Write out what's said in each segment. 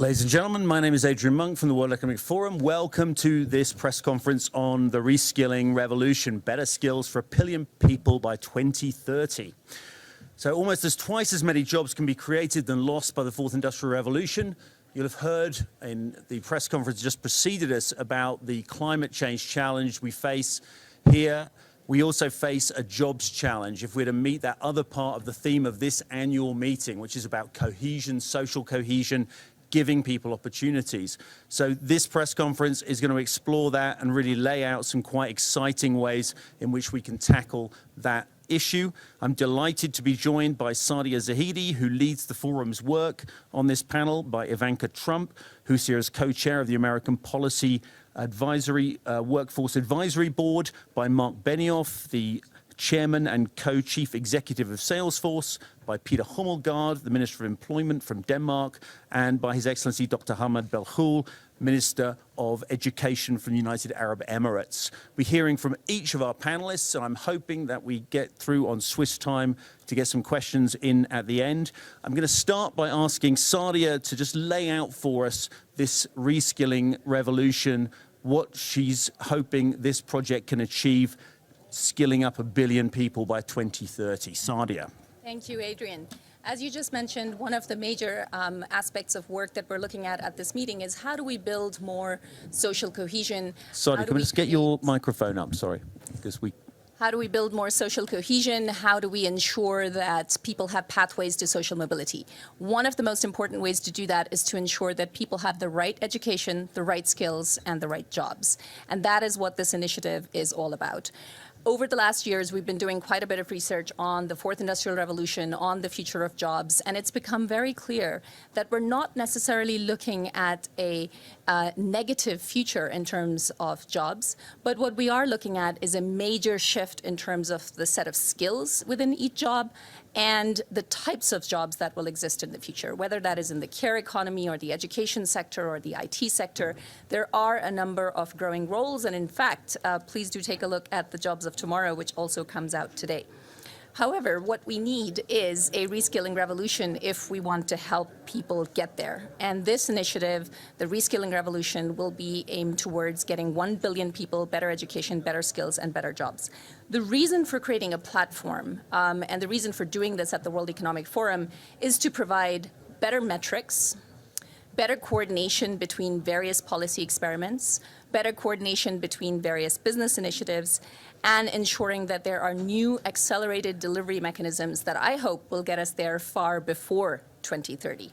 Ladies and gentlemen, my name is Adrian Monck from the World Economic Forum. Welcome to this press conference on the Reskilling Revolution, better skills for 1 billion people by 2030. So almost twice as many jobs can be created than lost by the fourth industrial revolution. You'll have heard in the press conference just preceded us about the climate change challenge we face here. We also face a jobs challenge if we're to meet that other part of the theme of this annual meeting, which is about cohesion, social cohesion, giving people opportunities. So this press conference is going to explore that and really lay out some quite exciting ways in which we can tackle that issue. I'm delighted to be joined by Saadia Zahidi, who leads the forum's work on this panel, by Ivanka, who's here as co-chair of the American Policy Advisory Workforce Advisory Board, by Marc Benioff, the chairman and co-chief executive of Salesforce, by Peter Hummelgaard, the Minister of Employment from Denmark, and by His Excellency Dr. Ahmad Belhoul, Minister of Education from the United Arab Emirates. We're hearing from each of our panelists, and I'm hoping that we get through on Swiss time to get some questions in at the end. I'm going to start by asking Saadia to just lay out for us this reskilling revolution, what she's hoping this project can achieve, skilling up 1 billion people by 2030. Saadia. Thank you, Adrian. As you just mentioned, one of the major aspects of work that we're looking at this meeting is how do we build more social cohesion? Sorry, can we just get your microphone up? Sorry, because How do we build more social cohesion? How do we ensure that people have pathways to social mobility? One of the most important ways to do that is to ensure that people have the right education, the right skills, and the right jobs. And that is what this initiative is all about. Over the last years, we've been doing quite a bit of research on the fourth industrial revolution, on the future of jobs, and it's become very clear that we're not necessarily looking at a negative future in terms of jobs, but what we are looking at is a major shift in terms of the set of skills within each job and the types of jobs that will exist in the future, whether that is in the care economy or the education sector or the IT sector. There are a number of growing roles, and in fact, please do take a look at the Jobs of Tomorrow, which also comes out today. However, what we need is a reskilling revolution if we want to help people get there. And this initiative, the Reskilling Revolution, will be aimed towards getting 1 billion people better education, better skills, and better jobs. The reason for creating a platform and the reason for doing this at the World Economic Forum is to provide better metrics, better coordination between various policy experiments, better coordination between various business initiatives, and ensuring that there are new accelerated delivery mechanisms that I hope will get us there far before 2030.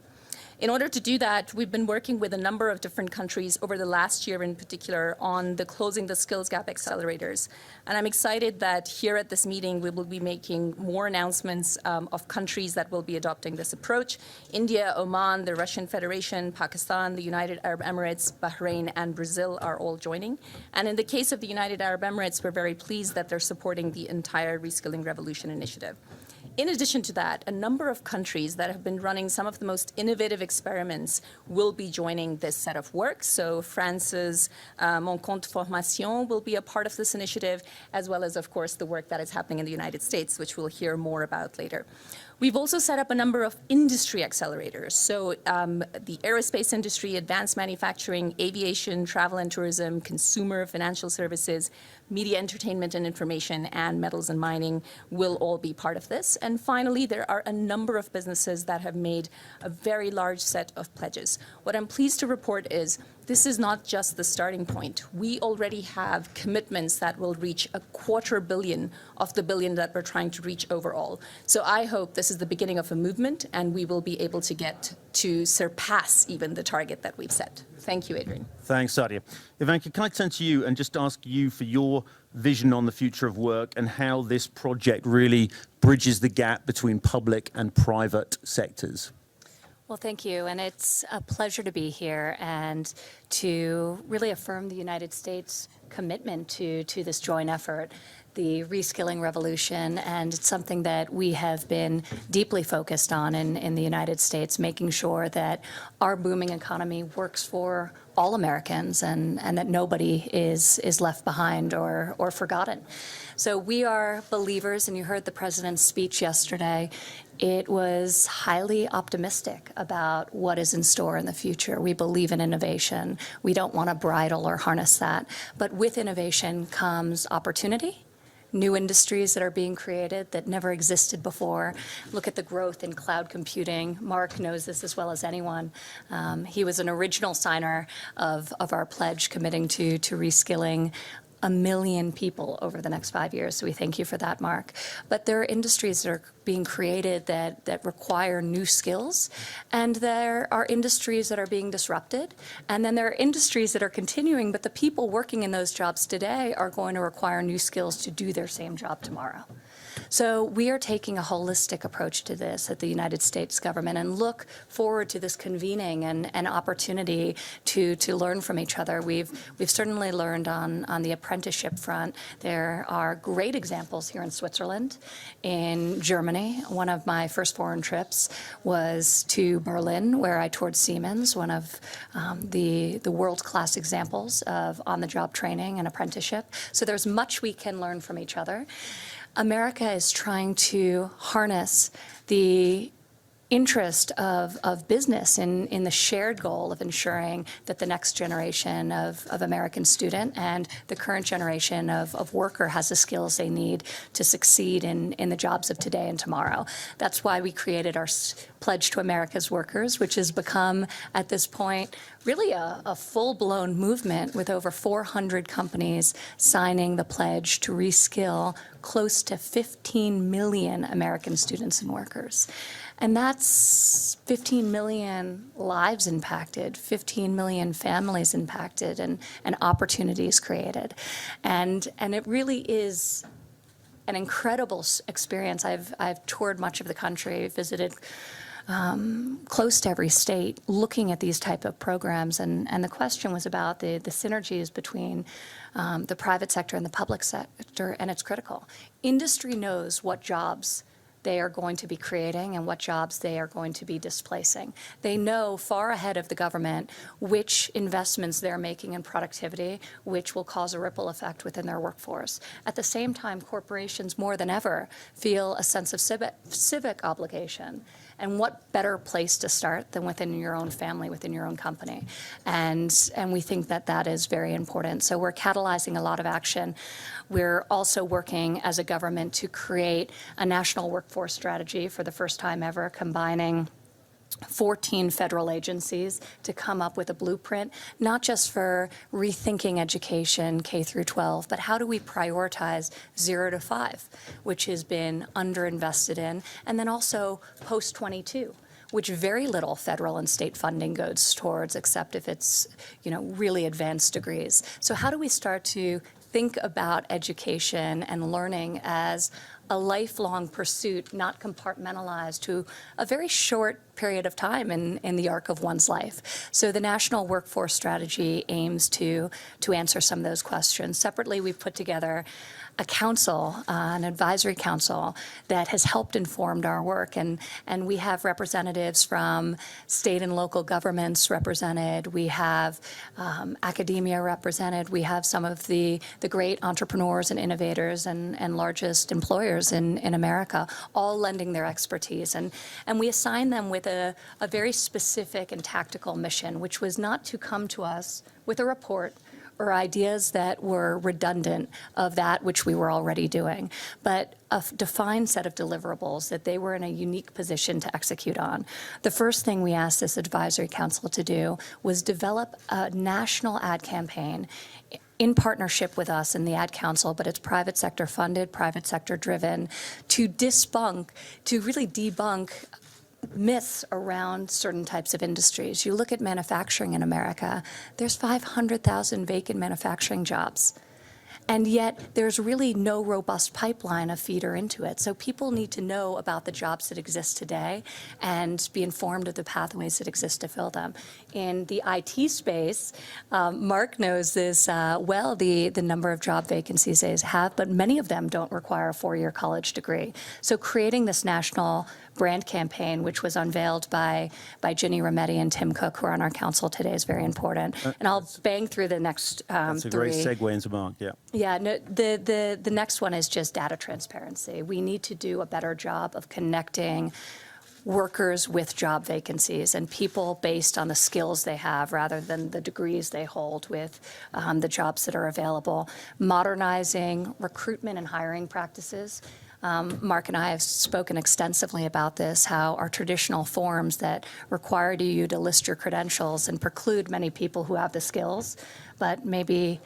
In order to do that, we've been working with a number of different countries over the last year in particular on the Closing the Skills Gap accelerators. And I'm excited that here at this meeting, we will be making more announcements of countries that will be adopting this approach. India, Oman, the Russian Federation, Pakistan, the United Arab Emirates, Bahrain, and Brazil are all joining. And in the case of the United Arab Emirates, we're very pleased that they're supporting the entire Reskilling Revolution initiative. In addition to that, a number of countries that have been running some of the most innovative experiments will be joining this set of work. So France's Mon Compte Formation will be a part of this initiative, as well as, of course, the work that is happening in the United States, which we'll hear more about later. We've also set up a number of industry accelerators. So the aerospace industry, advanced manufacturing, aviation, travel and tourism, consumer, financial services, media, entertainment and information, and metals and mining will all be part of this. And finally, there are a number of businesses that have made a very large set of pledges. What I'm pleased to report is this is not just the starting point. We already have commitments that will reach 250 million of the billion that we're trying to reach overall. So I hope this is the beginning of a movement, and we will be able to get to surpass even the target that we've set. Thank you, Adrian. Thanks, Saadia. Ivanka, can I turn to you and just ask you for your vision on the future of work and how this project really bridges the gap between public and private sectors? Well, thank you, and it's a pleasure to be here and to really affirm the United States' commitment to this joint effort. the Reskilling Revolution, and it's something that we have been deeply focused on in the United States, making sure that our booming economy works for all Americans and that nobody is left behind or forgotten. So we are believers, and you heard the president's speech yesterday. It was highly optimistic about what is in store in the future. We believe in innovation. We don't want to bridle or harness that. But with innovation comes opportunity, new industries that are being created that never existed before. Look at the growth in cloud computing. Marc knows this as well as anyone. He was an original signer of our pledge committing to reskilling 1 million people over the next 5 years. So we thank you for that, Marc. But there are industries that are being created that require new skills, and there are industries that are being disrupted, and then there are industries that are continuing, but the people working in those jobs today are going to require new skills to do their same job tomorrow. So we are taking a holistic approach to this at the United States government and look forward to this convening and opportunity to learn from each other. We've certainly learned on the apprenticeship front. There are great examples here in Switzerland, in Germany. One of my first foreign trips was to Berlin, where I toured Siemens, one of the world-class examples of on-the-job training and apprenticeship. So there's much we can learn from each other. America is trying to harness the interest of business in the shared goal of ensuring that the next generation of American student and the current generation of worker has the skills they need to succeed in the jobs of today and tomorrow. That's why we created our Pledge to America's Workers, which has become, at this point, really a full-blown movement with over 400 companies signing the pledge to reskill close to 15 million American students and workers. And that's 15 million lives impacted, 15 million families impacted, and opportunities created. And it really is an incredible experience. I've toured much of the country, visited close to every state, looking at these type of programs, and the question was about the synergies between the private sector and the public sector, and it's critical. Industry knows what jobs they are going to be creating and what jobs they are going to be displacing. They know far ahead of the government which investments they're making in productivity, which will cause a ripple effect within their workforce. At the same time, corporations more than ever feel a sense of civic obligation. And what better place to start than within your own family, within your own company? And we think that that is very important. So we're catalyzing a lot of action. We're also working as a government to create a national workforce strategy for the first time ever, combining 14 federal agencies to come up with a blueprint, not just for rethinking education K through 12, but how do we prioritize 0 to 5, which has been underinvested in, and then also post-22, which very little federal and state funding goes towards, except if it's, really advanced degrees. So how do we start to think about education and learning as a lifelong pursuit, not compartmentalized to a very short period of time in the arc of one's life? So the National Workforce Strategy aims to answer some of those questions. Separately, we've put together a council, an advisory council that has helped informed our work, and we have representatives from state and local governments represented. We have academia represented. We have some of the great entrepreneurs and innovators and largest employers in America, all lending their expertise. And we assign them with a very specific and tactical mission, which was not to come to us with a report or ideas that were redundant of that which we were already doing, but a defined set of deliverables that they were in a unique position to execute on. The first thing we asked this advisory council to do was develop a national ad campaign in partnership with us in the Ad Council, but it's private sector funded, private sector driven, to really debunk myths around certain types of industries. You look at manufacturing in America, there's 500,000 vacant manufacturing jobs. And yet there's really no robust pipeline of feeder into it. So people need to know about the jobs that exist today and be informed of the pathways that exist to fill them. In the IT space, Marc knows this well, the number of job vacancies they have, but many of them don't require a four-year college degree. So creating this national brand campaign, which was unveiled by Ginny Rometty and Tim Cook, who are on our council today, is very important. And I'll bang through the next That's a three. great segue into Monck, yeah. Yeah, no, the next one is just data transparency. We need to do a better job of connecting workers with job vacancies and people based on the skills they have rather than the degrees they hold with the jobs that are available. Modernizing recruitment and hiring practices. Marc and I have spoken extensively about this, how our traditional forms that require you to list your credentials and preclude many people who have the skills, but maybe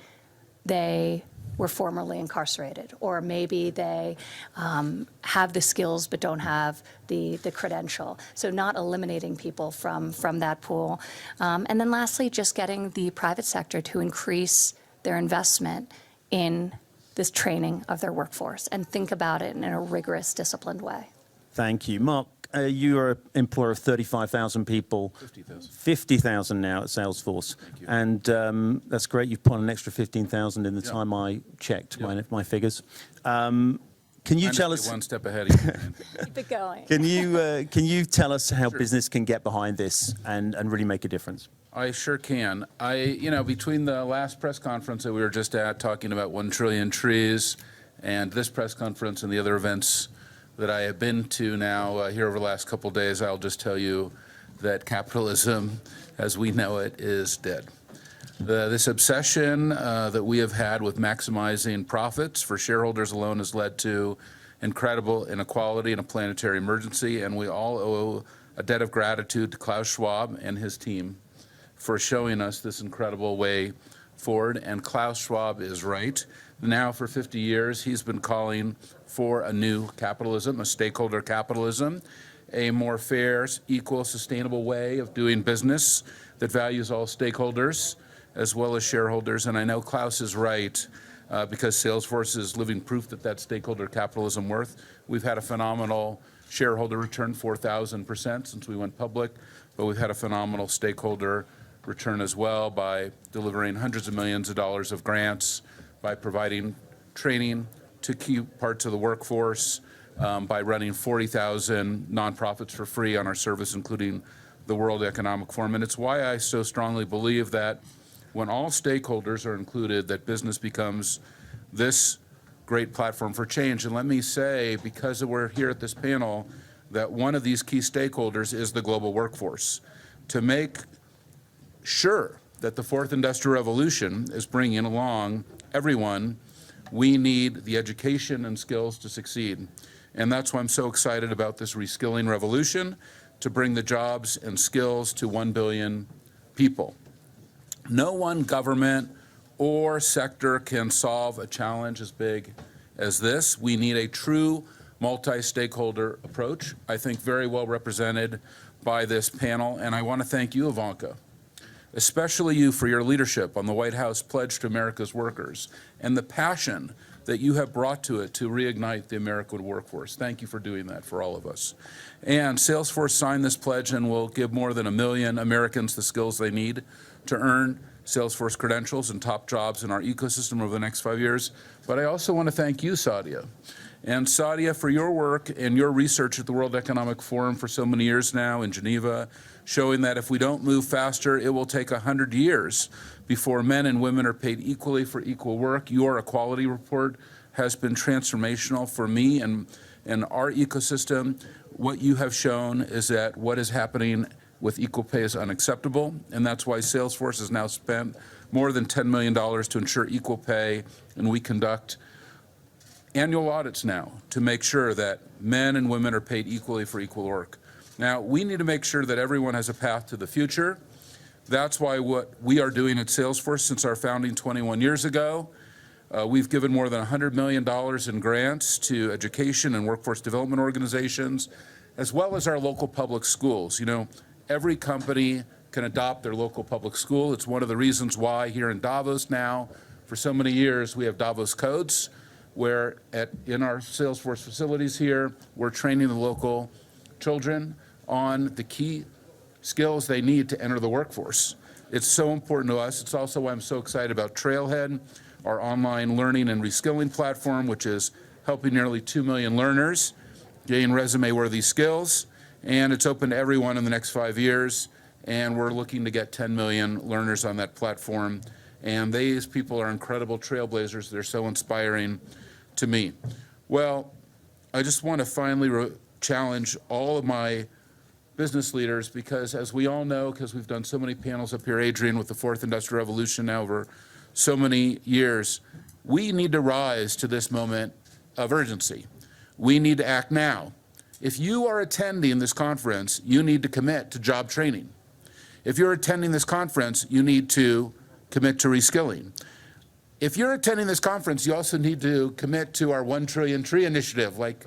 they were formerly incarcerated, or maybe they have the skills but don't have the credential. So not eliminating people from that pool. And then lastly, just getting the private sector to increase their investment in this training of their workforce and think about it in a rigorous, disciplined way. Thank you. Marc, you are an employer of 35,000 people. 50,000. 50,000 now at Salesforce. Thank you. And that's great. You've put an extra 15,000 in the time I checked my figures. Can you tell us... One step ahead of you, man. Keep it going. Can you tell us how Sure. business can get behind this and really make a difference? I sure can. Between the last press conference that we were just at, talking about 1 trillion trees, and this press conference and the other events that I have been to now here over the last couple of days, I'll just tell you that capitalism, as we know it, is dead. This obsession that we have had with maximizing profits for shareholders alone has led to incredible inequality and a planetary emergency, and we all owe a debt of gratitude to Klaus Schwab and his team for showing us this incredible way forward. And Klaus Schwab is right. Now, for 50 years, he's been calling for a new capitalism, a stakeholder capitalism, a more fair, equal, sustainable way of doing business that values all stakeholders as well as shareholders. And I know Klaus is right because Salesforce is living proof that stakeholder capitalism worth. We've had a phenomenal shareholder return, 4,000% since we went public, but we've had a phenomenal stakeholder return as well by delivering hundreds of millions of dollars of grants, by providing training to key parts of the workforce, by running 40,000 nonprofits for free on our service, including the World Economic Forum. And it's why I so strongly believe that when all stakeholders are included, that business becomes this great platform for change. And let me say, because we're here at this panel, that one of these key stakeholders is the global workforce. To make sure that the fourth industrial revolution is bringing along everyone, we need the education and skills to succeed. And that's why I'm so excited about this reskilling revolution, to bring the jobs and skills to 1 billion people. No one government or sector can solve a challenge as big as this. We need a true multi-stakeholder approach, I think very well represented by this panel. And I want to thank you, Ivanka, especially you, for your leadership on the White House Pledge to America's Workers and the passion that you have brought to it to reignite the American workforce. Thank you for doing that for all of us. And Salesforce signed this pledge and will give more than 1 million Americans the skills they need to earn Salesforce credentials and top jobs in our ecosystem over the next 5 years. But I also want to thank you, Saadia. And Saadia, for your work and your research at the World Economic Forum for so many years now in Geneva, showing that if we don't move faster, it will take 100 years before men and women are paid equally for equal work. Your equality report has been transformational for me and our ecosystem. What you have shown is that what is happening with equal pay is unacceptable, and that's why Salesforce has now spent more than $10 million to ensure equal pay, and we conduct annual audits now to make sure that men and women are paid equally for equal work. Now, we need to make sure that everyone has a path to the future. That's why what we are doing at Salesforce since our founding 21 years ago, we've given more than $100 million in grants to education and workforce development organizations, as well as our local public schools. You know, every company can adopt their local public school. It's one of the reasons why here in Davos now, for so many years, we have Davos codes, where in our Salesforce facilities here, we're training the local children on the key skills they need to enter the workforce. It's so important to us. It's also why I'm so excited about Trailhead, our online learning and reskilling platform, which is helping nearly 2 million learners gain resume-worthy skills. And it's open to everyone in the next 5 years. And we're looking to get 10 million learners on that platform. And these people are incredible trailblazers. They're so inspiring to me. Well, I just want to finally challenge all of my business leaders, because as we all know, because we've done so many panels up here, Adrian, with the fourth industrial revolution now over so many years, we need to rise to this moment of urgency. We need to act now. If you are attending this conference, you need to commit to job training. If you're attending this conference, you need to commit to reskilling. If you're attending this conference, you also need to commit to our 1 trillion tree initiative, like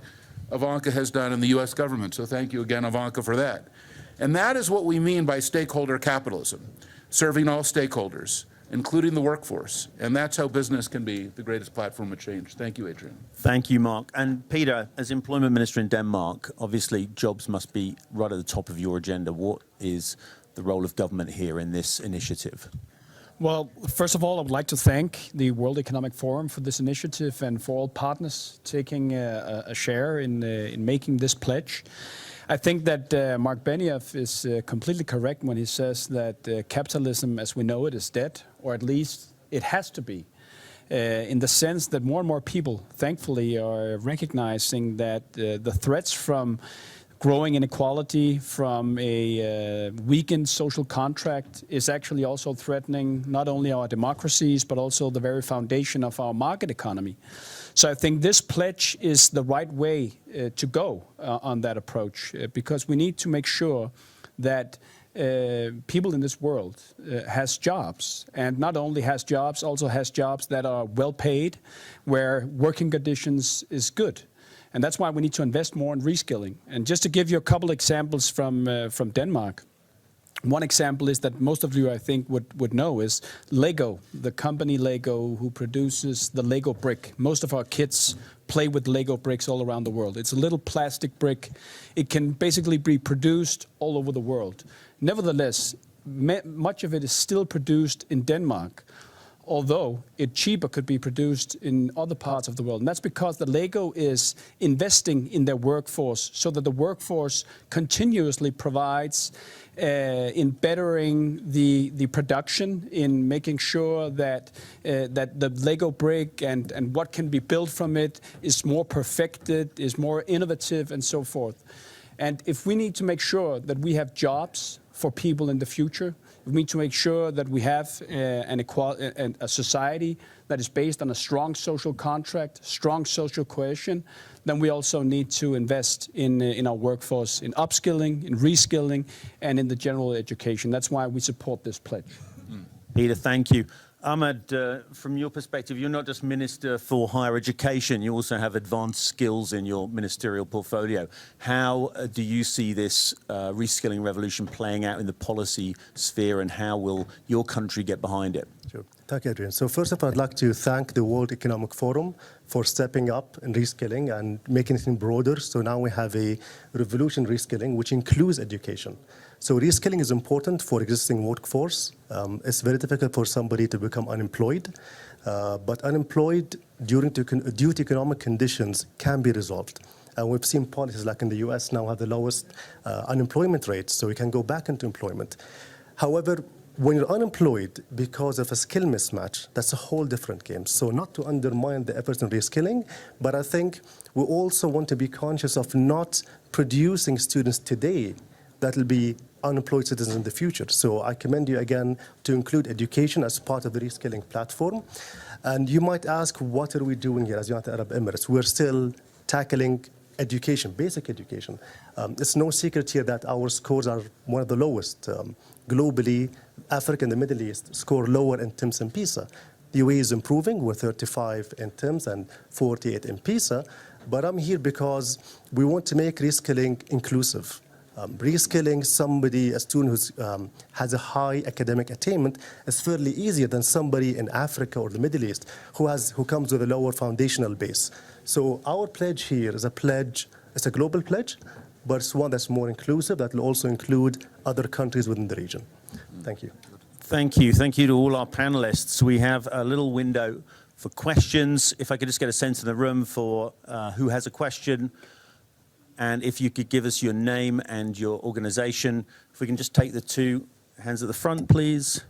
Ivanka has done in the US government. So thank you again, Ivanka, for that. And that is what we mean by stakeholder capitalism, serving all stakeholders, including the workforce. And that's how business can be the greatest platform of change. Thank you, Adrian. Thank you, Marc. And Peter, as Employment Minister in Denmark, obviously jobs must be right at the top of your agenda. What is the role of government here in this initiative? Well, first of all, I would like to thank the World Economic Forum for this initiative and for all partners taking a share in making this pledge. I think that Marc Benioff is completely correct when he says that capitalism as we know it is dead, or at least it has to be, in the sense that more and more people, thankfully, are recognizing that the threats from growing inequality, from a weakened social contract, is actually also threatening not only our democracies, but also the very foundation of our market economy. So I think this pledge is the right way to go on that approach, because we need to make sure that people in this world has jobs, and not only has jobs, also has jobs that are well paid, where working conditions is good. And that's why we need to invest more in reskilling. And just to give you a couple examples from Denmark, one example is that most of you, I think, would know is Lego, the company Lego, who produces the Lego brick. Most of our kids play with Lego bricks all around the world. It's a little plastic brick. It can basically be produced all over the world. Nevertheless, much of it is still produced in Denmark, although it cheaper could be produced in other parts of the world. And that's because the Lego is investing in their workforce so that the workforce continuously provides in bettering the production, in making sure that that the Lego brick and what can be built from it is more perfected, is more innovative, and so forth. And if we need to make sure that we have jobs for people in the future, we need to make sure that we have a society that is based on a strong social contract, strong social cohesion. Then we also need to invest in our workforce, in upskilling, in reskilling, and in the general education. That's why we support this pledge. Peter, thank you. Ahmad, from your perspective, you're not just Minister for Higher Education, you also have advanced skills in your ministerial portfolio. How do you see this reskilling revolution playing out in the policy sphere, and how will your country get behind it? Sure. Thank you, Adrian. So first of all, I'd like to thank the World Economic Forum for stepping up in reskilling and making it broader. So now we have a revolution reskilling, which includes education. So reskilling is important for existing workforce. It's very difficult for somebody to become unemployed, but unemployed due to economic conditions can be resolved. And we've seen policies like in the US now have the lowest unemployment rates, so we can go back into employment. However, when you're unemployed because of a skill mismatch, that's a whole different game. So not to undermine the efforts in reskilling, but I think we also want to be conscious of not producing students today that will be unemployed citizens in the future. So I commend you again to include education as part of the reskilling platform. And you might ask, what are we doing here as United Arab Emirates? We're still tackling education, basic education. It's no secret here that our scores are one of the lowest. Globally, Africa and the Middle East score lower in TIMSS and PISA. The UAE is improving. We're 35 in TIMSS and 48 in PISA. But I'm here because we want to make reskilling inclusive. Reskilling somebody, a student who has a high academic attainment, is fairly easier than somebody in Africa or the Middle East who comes with a lower foundational base. So our pledge here is a pledge, it's a global pledge, but it's one that's more inclusive, that will also include other countries within the region. Thank you. Thank you. Thank you to all our panelists. We have a little window for questions. If I could just get a sense in the room for who has a question, and if you could give us your name and your organization. If we can just take the two hands at the front, please.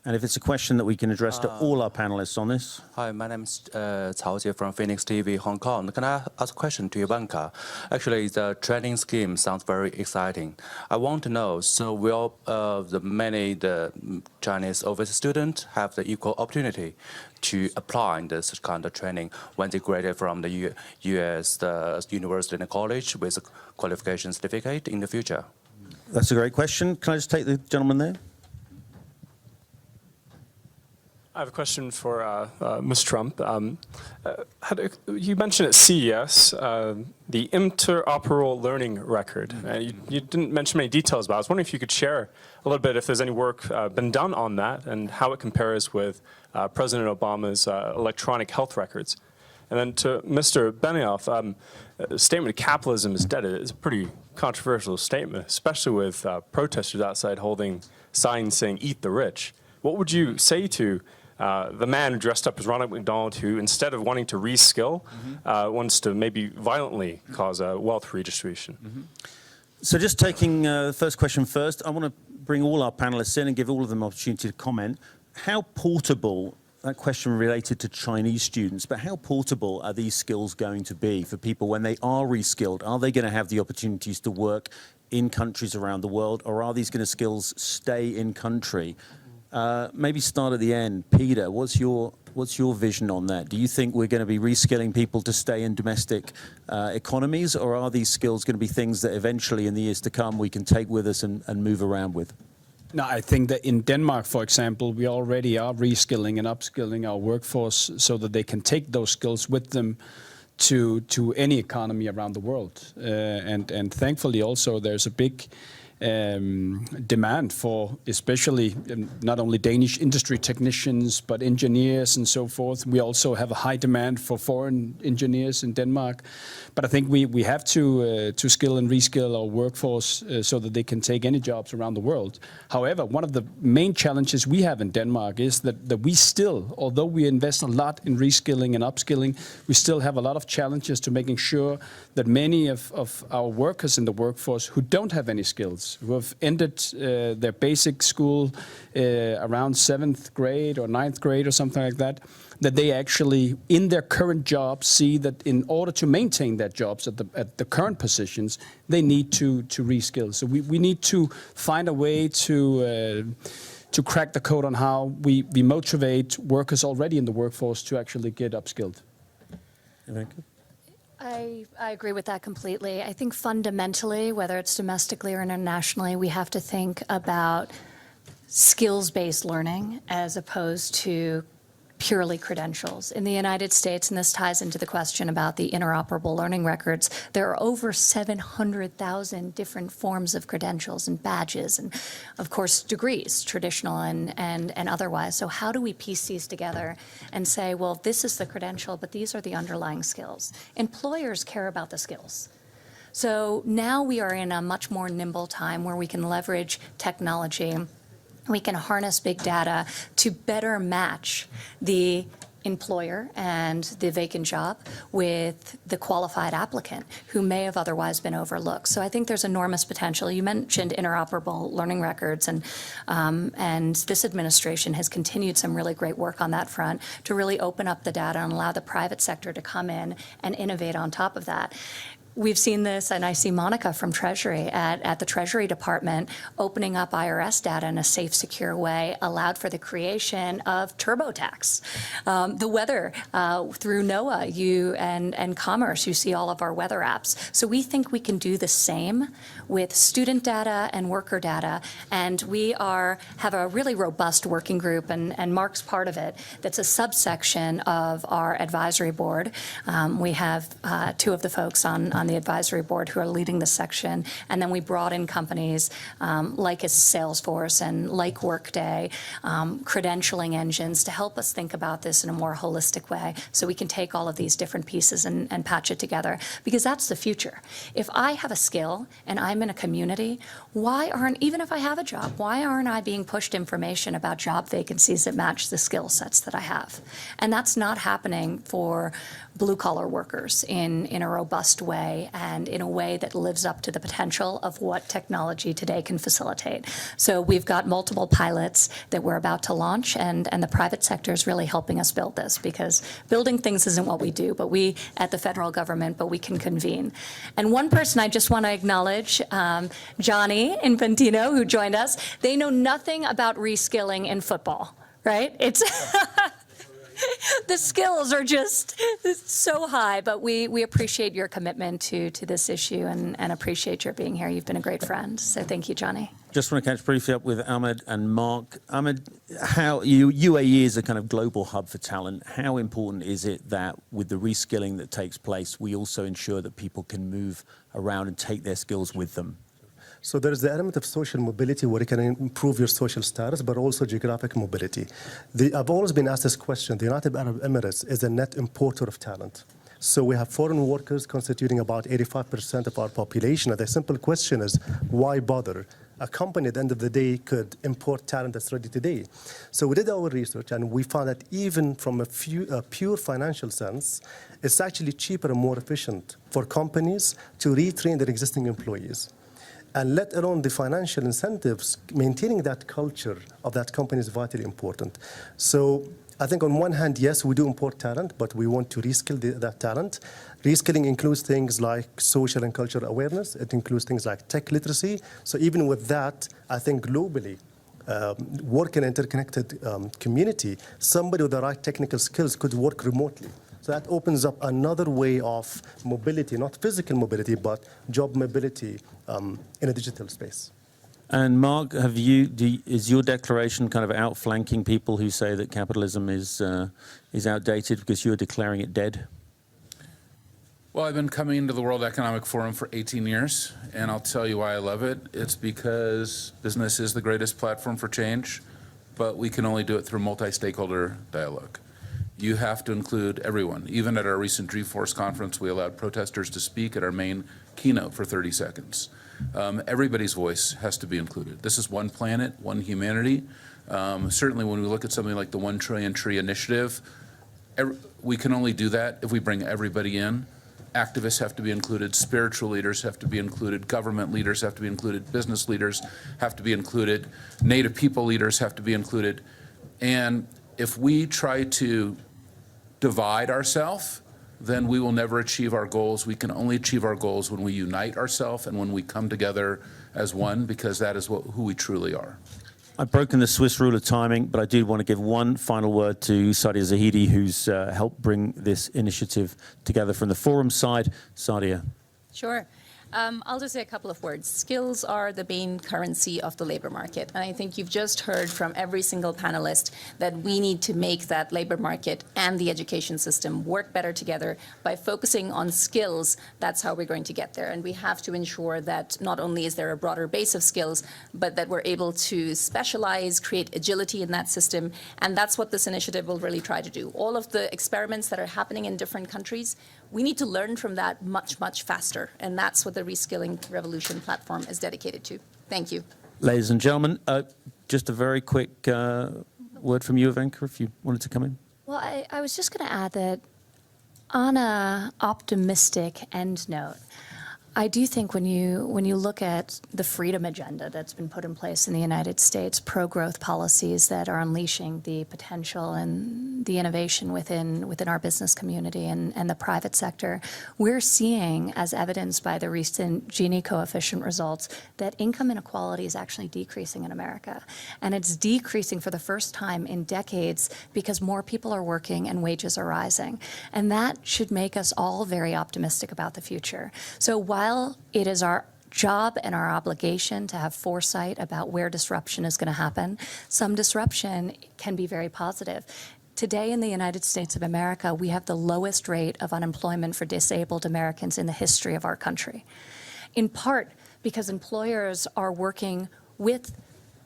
And if it's a question that we can address to all our panelists on this. Hi, my name is Saadia from Phoenix TV, Hong Kong. Can I ask a question to Ivanka? Actually, the training scheme sounds very exciting. I want to know, so will the Chinese overseas students have the equal opportunity to apply in this kind of training when they graduate from the US the university and college with a qualification certificate in the future? That's a great question. Can I just take the gentleman there? I have a question for Ms. Trump. You mentioned at CES the interoperable learning record. You didn't mention many details about it. I was wondering if you could share a little bit if there's any work been done on that and how it compares with President Obama's electronic health records. And then to Mr. Benioff, the statement capitalism is dead is a pretty controversial statement, especially with protesters outside holding signs saying eat the rich. What would you say to the man who dressed up as Ronald McDonald, who instead of wanting to reskill, wants to maybe violently cause a wealth redistribution? So just taking the first question first, I want to bring all our panelists in and give all of them an opportunity to comment. How portable, that question related to Chinese students, but how portable are these skills going to be for people when they are reskilled? Are they going to have the opportunities to work in countries around the world, or are these skills stay in country? Maybe start at the end. Peter, what's your vision on that? Do you think we're going to be reskilling people to stay in domestic economies, or are these skills going to be things that eventually in the years to come we can take with us and move around with? No, I think that in Denmark, for example, we already are reskilling and upskilling our workforce so that they can take those skills with them to any economy around the world. And thankfully also there's a big demand for especially not only Danish industry technicians, but engineers and so forth. We also have a high demand for foreign engineers in Denmark. But I think we have to skill and reskill our workforce so that they can take any jobs around the world. However, one of the main challenges we have in Denmark is that we still, although we invest a lot in reskilling and upskilling, we still have a lot of challenges to making sure that many of our workers in the workforce who don't have any skills, who have ended their basic school around 7th grade or 9th grade or something like that, that they actually, in their current jobs, see that in order to maintain their jobs at the current positions, they need to reskill. So we need to find a way to crack the code on how we motivate workers already in the workforce to actually get upskilled. Ivanka? I agree with that completely. I think fundamentally, whether it's domestically or internationally, we have to think about skills-based learning as opposed to purely credentials. In the United States, and this ties into the question about the interoperable learning records, there are over 700,000 different forms of credentials and badges and, of course, degrees, traditional and otherwise. So how do we piece these together and say, well, this is the credential, but these are the underlying skills? Employers care about the skills. So now we are in a much more nimble time where we can leverage technology. We can harness big data to better match the employer and the vacant job with the qualified applicant who may have otherwise been overlooked. So I think there's enormous potential. You mentioned interoperable learning records, and this administration has continued some really great work on that front to really open up the data and allow the private sector to come in and innovate on top of that. We've seen this, and I see Monica from Treasury at the Treasury Department opening up IRS data in a safe, secure way, allowed for the creation of TurboTax. The weather, through NOAA and Commerce, you see all of our weather apps. So we think we can do the same with student data and worker data, and we have a really robust working group, and Marc's part of it, that's a subsection of our advisory board. We have two of the folks on the advisory board who are leading this section. And then we brought in companies like Salesforce and like Workday, credentialing engines to help us think about this in a more holistic way so we can take all of these different pieces and patch it together, because that's the future. If I have a skill and I'm in a community, why aren't, even if I have a job, why aren't I being pushed information about job vacancies that match the skill sets that I have? And that's not happening for blue-collar workers in a robust way and in a way that lives up to the potential of what technology today can facilitate. So we've got multiple pilots that we're about to launch, and the private sector is really helping us build this, because building things isn't what we do, but we at the federal government, but we can convene. And one person I just want to acknowledge, Johnny Infantino, who joined us. They know nothing about reskilling in football, right? It's the skills are just so high, but we appreciate your commitment to this issue and appreciate your being here. You've been a great friend, so thank you, Johnny. Just want to catch briefly up with Ahmad and Marc. Ahmad, how UAE is a kind of global hub for talent. How important is it that with the reskilling that takes place, we also ensure that people can move around and take their skills with them? So there is the element of social mobility where you can improve your social status, but also geographic mobility. I've always been asked this question. The United Arab Emirates is a net importer of talent. So we have foreign workers constituting about 85% of our population. And the simple question is, why bother? A company at the end of the day could import talent that's ready today. So we did our research, and we found that even from a pure financial sense, it's actually cheaper and more efficient for companies to retrain their existing employees. And let alone the financial incentives, maintaining that culture of that company is vitally important. So I think on one hand, yes, we do import talent, but we want to reskill that talent. Reskilling includes things like social and cultural awareness. It includes things like tech literacy. So even with that, I think globally, work in an interconnected community, somebody with the right technical skills could work remotely. So that opens up another way of mobility, not physical mobility, but job mobility in a digital space. And Marc, is your declaration kind of outflanking people who say that capitalism is outdated because you're declaring it dead? Well, I've been coming into the World Economic Forum for 18 years, and I'll tell you why I love it. It's because business is the greatest platform for change, but we can only do it through multi-stakeholder dialogue. You have to include everyone. Even at our recent Dreamforce conference, we allowed protesters to speak at our main keynote for 30 seconds. Everybody's voice has to be included. This is one planet, one humanity. Certainly when we look at something like the 1 Trillion Tree Initiative, we can only do that if we bring everybody in. Activists have to be included, spiritual leaders have to be included, government leaders have to be included, business leaders have to be included, Native people leaders have to be included. And if we try to divide ourselves, then we will never achieve our goals. We can only achieve our goals when we unite ourselves and when we come together as one, because that is who we truly are. I've broken the Swiss rule of timing, but I do want to give one final word to Saadia Zahidi, who's helped bring this initiative together from the forum side. Saadia. Sure. I'll just say a couple of words. Skills are the main currency of the labor market. And I think you've just heard from every single panelist that we need to make that labor market and the education system work better together by focusing on skills. That's how we're going to get there. And we have to ensure that not only is there a broader base of skills, but that we're able to specialize, create agility in that system. And that's what this initiative will really try to do. All of the experiments that are happening in different countries, we need to learn from that much, much faster. And that's what the Reskilling Revolution platform is dedicated to. Thank you. Ladies and gentlemen, just a very quick word from you, Ivanka, if you wanted to come in. Well, I was just going to add that on an optimistic end note, I do think when you look at the freedom agenda that's been put in place in the United States, pro-growth policies that are unleashing the potential and the innovation within our business community and the private sector, we're seeing, as evidenced by the recent Gini coefficient results, that income inequality is actually decreasing in America. And it's decreasing for the first time in decades because more people are working and wages are rising. And that should make us all very optimistic about the future. So while it is our job and our obligation to have foresight about where disruption is going to happen, some disruption can be very positive. Today in the United States of America, we have the lowest rate of unemployment for disabled Americans in the history of our country, in part because employers are working with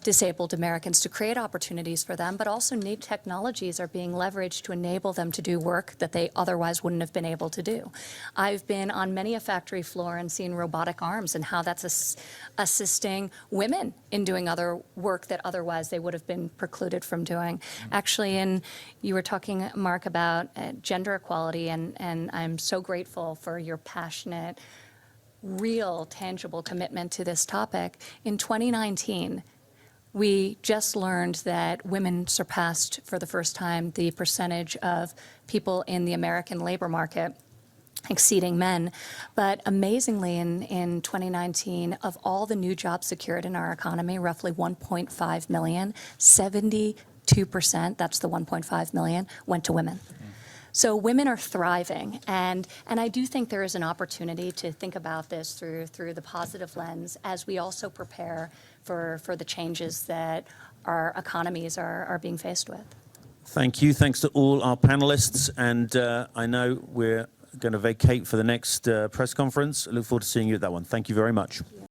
disabled Americans to create opportunities for them, but also new technologies are being leveraged to enable them to do work that they otherwise wouldn't have been able to do. I've been on many a factory floor and seen robotic arms and how that's assisting women in doing other work that otherwise they would have been precluded from doing. Actually, you were talking, Marc, about gender equality, and I'm so grateful for your passionate, real, tangible commitment to this topic. In 2019, we just learned that women surpassed for the first time the percentage of people in the American labor market exceeding men. But amazingly, in 2019, of all the new jobs secured in our economy, roughly 1.5 million, 72%, that's the 1.5 million, went to women. So women are thriving, and I do think there is an opportunity to think about this through the positive lens as we also prepare for the changes that our economies are being faced with. Thank you. Thanks to all our panelists. And I know we're going to vacate for the next press conference. I look forward to seeing you at that one. Thank you very much.